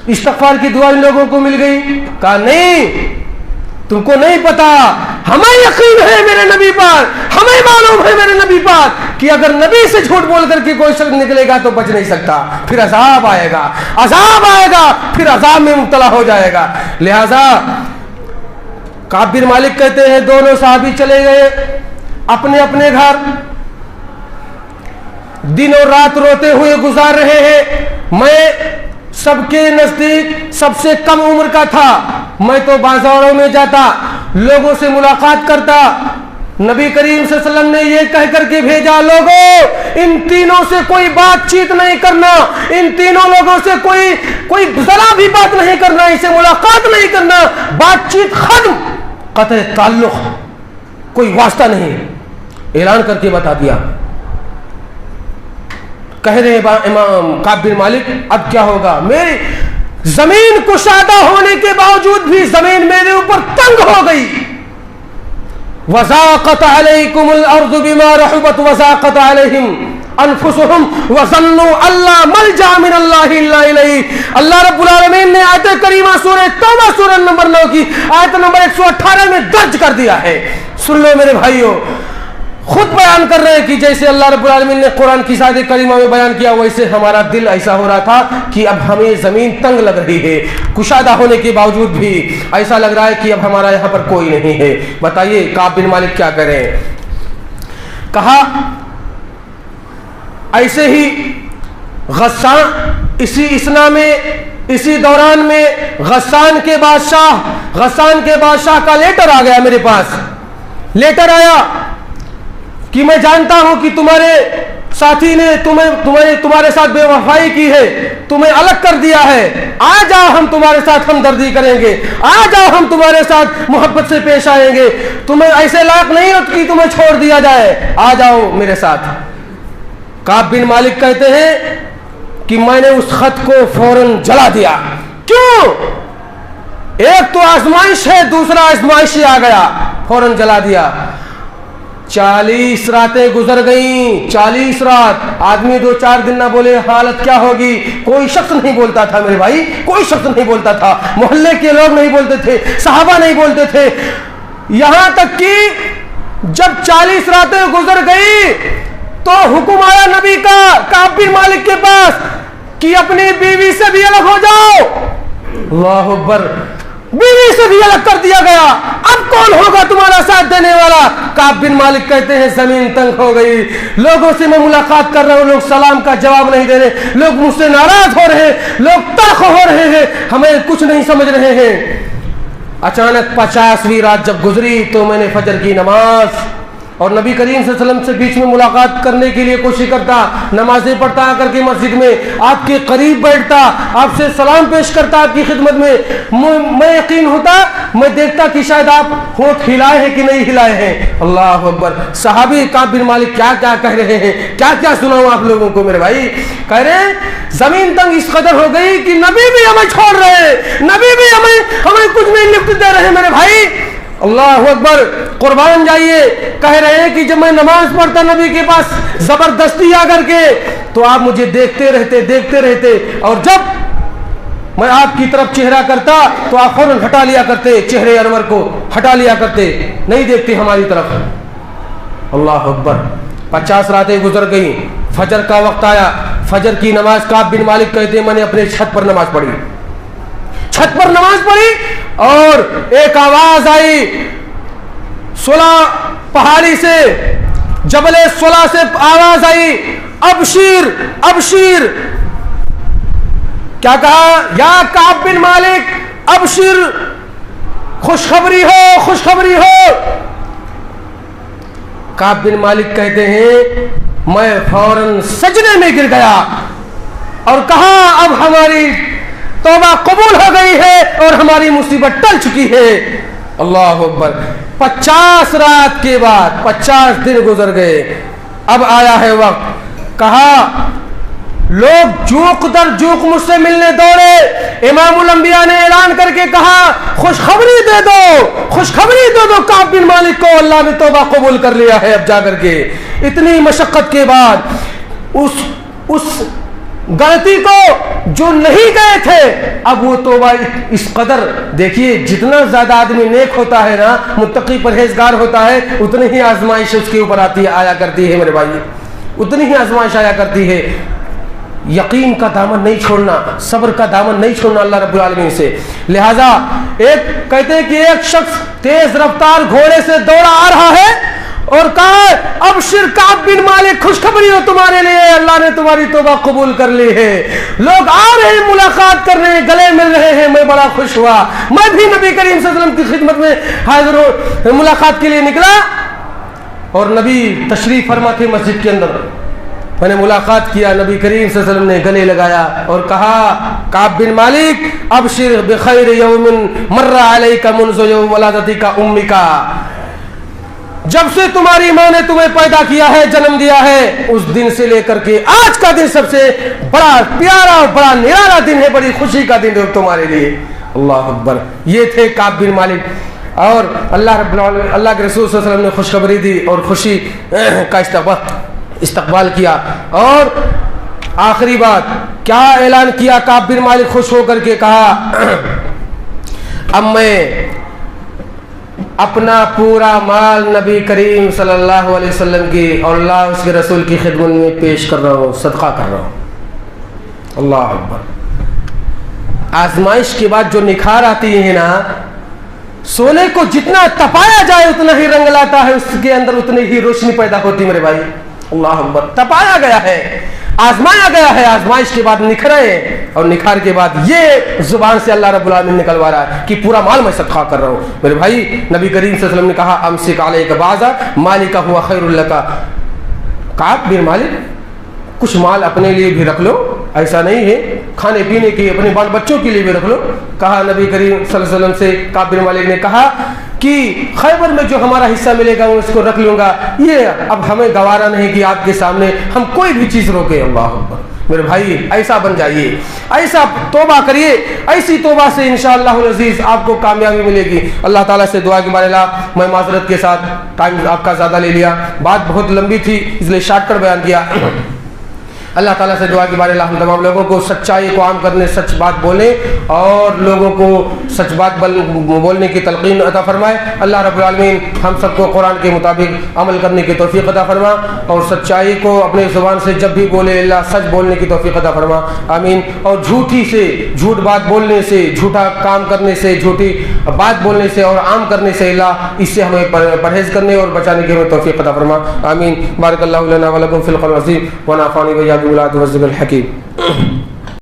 इस्तिग़फ़ार की दुआ इन लोगों को मिल गई। कहा नहीं, तुमको नहीं पता, हमें यकीन है मेरे नबी पर, हमें मालूम है मेरे नबी पर कि अगर नबी से झूठ बोल करके कोई शख्स निकलेगा तो बच नहीं सकता, फिर अजाब आएगा, अजाब आएगा, फिर अजाब में मुब्तला हो जाएगा। लिहाजा काब बिन मालिक कहते हैं दोनों साहबी चले गए अपने अपने घर, दिन और रात रोते हुए गुजार रहे हैं। मैं सबके नजदीक सबसे कम उम्र का था, मैं तो बाजारों में जाता, लोगों से मुलाकात करता। नबी करीम सल्लल्लाहु अलैहि वसल्लम ने यह कह करके भेजा, लोगों इन तीनों से कोई बातचीत नहीं करना, इन तीनों लोगों से कोई जरा भी बात नहीं करना, इनसे मुलाकात नहीं करना, बातचीत खत्म, कतई ताल्लुक, कोई वास्ता नहीं, ऐलान करके बता दिया। कह रहे इमाम काब बिन मालिक, अब क्या होगा, मेरी जमीन कुशादा होने के बावजूद भी जमीन मेरे ऊपर तंग हो गई। वज़ाक़त अलैकुमुल अर्ज़ु बिमा रहुबत वज़ाक़त अलैहिम अनफुसुहुम वज़न्नु अल्ला मलजा मिनल्लाहि इल्ला इलैहि। अल्लाह रब्बुल आलमीन ने आयत करीमा सूरह तौबा सूरह नंबर 9 की आयत नंबर 118 में दर्ज कर दिया है। सुन लो मेरे भाइयों, खुद बयान कर रहे हैं कि जैसे अल्लाह रब्बुल आलमीन ने कुरान की आयत करीमा में बयान किया, वैसे हमारा दिल ऐसा हो रहा था कि अब हमें ज़मीन तंग लग रही है, कुशादा होने के बावजूद भी ऐसा लग रहा है कि अब हमारा यहाँ पर कोई नहीं है। बताइए काब बिन मालिक क्या करें। कहा ऐसे ही गस्सान, इसी दौरान में गस्सान के बादशाह का लेटर आ गया मेरे पास। लेटर आया कि मैं जानता हूं कि तुम्हारे साथी ने तुम्हारे साथ बेवफाई की है, तुम्हें अलग कर दिया है, आ जाओ हम तुम्हारे साथ हमदर्दी करेंगे, आ जाओ हम तुम्हारे साथ मोहब्बत से पेश आएंगे, तुम्हें ऐसे लायक नहीं हो कि तुम्हें छोड़ दिया जाए, आ जाओ मेरे साथ। काब बिन मालिक कहते हैं कि मैंने उस खत को फौरन जला दिया। क्यों? एक तो आजमाइश है, दूसरा आजमाइश आ गया, फौरन जला दिया। 40 रातें गुजर गईं, 40 रात। आदमी 2-4 दिन ना बोले हालत क्या होगी, कोई शख्स नहीं बोलता था मेरे भाई, कोई शख्स नहीं बोलता था, मोहल्ले के लोग नहीं बोलते थे, सहाबा नहीं बोलते थे। यहां तक कि जब 40 रातें गुजर गई तो हुक्म आया नबी का काब बिन मालिक के पास कि अपनी बीवी से भी अलग हो जाओ। अल्लाह अकबर, बीवी से भी अलग कर दिया गया। अब कौन होगा तुम्हारा साथ देने वाला? काब बिन मालिक कहते हैं जमीन तंग हो गई, लोगों से मैं मुलाकात कर रहा हूं, लोग सलाम का जवाब नहीं दे रहे, लोग मुझसे नाराज हो रहे हैं, लोग तल्ख हो रहे हैं, हमें कुछ नहीं समझ रहे हैं। अचानक 50वीं रात जब गुजरी तो मैंने फजर की नमाज और नबी करीम सल्लल्लाहु अलैहि वसल्लम से बीच में मुलाकात करने के लिए कोशिश करता, नमाजें पढ़ता, आकर के मस्जिद में आपके करीब बैठता, आपसे सलाम पेश करता आपकी खिदमत में। मैं यकीन होता, मैं देखता कि शायद आप होठ हिलाए हैं कि नहीं हिलाए हैं। अल्लाह अकबर। सहाबी काब बिन मालिक क्या क्या कह रहे हैं, क्या क्या सुनाऊं आप लोगों को मेरे भाई। कह रहे हैं जमीन तंग इस कदर हो गई कि नबी भी हमें छोड़ रहे, नबी भी हमें कुछ नहीं लिफ्ट दे रहे मेरे भाई। अल्लाह अकबर, कुर्बान जाइए। कह रहे हैं कि जब मैं नमाज पढ़ता नबी के पास जबरदस्ती आकर के, तो आप मुझे देखते रहते, और जब मैं आपकी तरफ चेहरा करता तो आप फौरन हटा लिया करते, चेहरे अनवर को हटा लिया करते, नहीं देखते हमारी तरफ। अल्लाह अकबर। 50 रातें गुजर गई, फजर का वक्त आया, फजर की नमाज काब बिन मालिक कहते मैंने अपने छत पर नमाज पढ़ी, छत पर नमाज पढ़ी और एक आवाज आई सुला पहाड़ी से, जबले सुला से आवाज आई, अबशीर अबशीर। क्या कहा? या काब बिन मालिक अबशीर, खुशखबरी हो, खुशखबरी हो। काब बिन मालिक कहते हैं मैं फौरन सजदे में गिर गया और कहा अब हमारी तौबा कबूल हो गई है और हमारी मुसीबत टल चुकी है। अल्लाह अकबर। 50 रात के बाद 50 दिन गुजर गए, अब आया है वक्त। कहा لوگ جوق در جوق مجھ سے ملنے دوڑے. امام الانبیاء نے اعلان کر کے کہا خوشخبری دے دو کعب بن مالک کو, اللہ نے توبہ قبول کر لیا ہے. اب جا کر کے اتنی مشقت کے بعد اس غلطی کو جو نہیں گئے تھے, اب وہ توبہ اس قدر, دیکھیے جتنا زیادہ آدمی نیک ہوتا ہے نا, متقی پرہیزگار ہوتا ہے, اتنی ہی آزمائش اس کے اوپر آیا کرتی ہے میرے بھائی, اتنی ہی آزمائش آیا کرتی ہے. یقین کا دامن نہیں چھوڑنا, صبر کا دامن نہیں چھوڑنا اللہ رب العالمین سے. لہذا ایک کہتے ہیں کہ ایک شخص تیز رفتار گھوڑے سے دوڑا آ رہا ہے اور کہا ابشر کعب بن مالک, خوشخبری ہو تمہارے لیے, اللہ نے تمہاری توبہ قبول کر لی ہے. لوگ آ رہے ہیں, ملاقات کر رہے ہیں, گلے مل رہے ہیں, میں بڑا خوش ہوا. میں بھی نبی کریم صلی اللہ علیہ وسلم کی خدمت میں حاضر ہو ملاقات کے لیے نکلا اور نبی تشریف فرما تھے مسجد کے اندر. میں نے ملاقات کیا, نبی کریم صلی اللہ علیہ وسلم نے گلے لگایا اور کہا کعب بن مالک ابشر بخیر یوم مر علیک منذ یوم ولادتک امک, جب سے تمہاری ماں نے تمہیں پیدا کیا ہے, جنم دیا ہے, اس دن سے لے کر کے آج کا دن سب سے بڑا پیارا اور بڑا نرالا دن ہے, بڑی خوشی کا دن ہے تمہارے لیے. اللہ اکبر. یہ تھے کعب بن مالک, اور اللہ رب العالمین, اللہ کے رسول صلی اللہ علیہ وسلم نے خوشخبری دی اور خوشی کا استقبال کیا. اور آخری بات کیا اعلان کیا کعب بن مالک خوش ہو کر کے, کہا اب میں اپنا پورا مال نبی کریم صلی اللہ علیہ وسلم کی اور اللہ اس کے رسول کی خدمت میں پیش کر رہا ہوں, صدقہ کر رہا ہوں. اللہ اکبر. آزمائش کے بعد جو نکھار آتی ہے نا, سونے کو جتنا تپایا جائے اتنا ہی رنگ لاتا ہے, اس کے اندر اتنی ہی روشنی پیدا ہوتی میرے بھائی. اللہ اکبر. تپایا گیا ہے, آزمایا گیا ہے, آزمائش کے بعد نکھرے, اور نکھار کے بعد یہ زبان سے اللہ رب العالمین نکلوا رہا ہے کہ پورا مال میں صدقہ کر رہا ہوں. میرے بھائی نبی کریم صلی اللہ علیہ وسلم نے کہا امسک علیک بعضا مالک ہوا خیر لک. کعب بن مالک کچھ مال اپنے لیے بھی رکھ لو, ایسا نہیں ہے, کھانے پینے کے اپنے بال بچوں کے لیے بھی رکھ لو. کہا نبی کریم صلی اللہ علیہ وسلم سے کعب بن مالک نے کہا کہ خیبر میں جو ہمارا حصہ ملے گا وہ اس کو رکھ لوں گا, یہ اب ہمیں گوارا نہیں کہ آپ کے سامنے ہم کوئی بھی چیز روکے. اللہ اکبر. میرے بھائی ایسا بن جائیے, ایسا توبہ کریے, ایسی توبہ سے انشاءاللہ العزیز آپ کو کامیابی ملے گی. اللہ تعالیٰ سے دعا کہ بارے اللہ, میں معذرت کے ساتھ ٹائم آپ کا زیادہ لے لیا, بات بہت لمبی تھی اس لیے شارٹ کٹ بیان کیا. اللہ تعالیٰ سے دعا کہ بارے اللہ ہم تمام لوگوں کو سچائی کو عام کرنے, سچ بات بولنے اور لوگوں کو سچ بات بولنے کی تلقین عطا فرمائے. اللہ رب العالمین ہم سب کو قرآن کے مطابق عمل کرنے کی توفیق عطا فرما, اور سچائی کو اپنے زبان سے جب بھی بولے اللہ سچ بولنے کی توفیق عطا فرما. آمین. اور جھوٹ بات بولنے سے, جھوٹا کام کرنے سے, جھوٹی بات بولنے سے اور عام کرنے سے اللہ اس سے ہمیں پرہیز کرنے اور بچانے کی ہمیں توفیق عطا فرما. آمین. بارک اللہ لنا ولکم فی القرآن العظیم ونفعني وإياكم بالآيات والذكر الحكيم.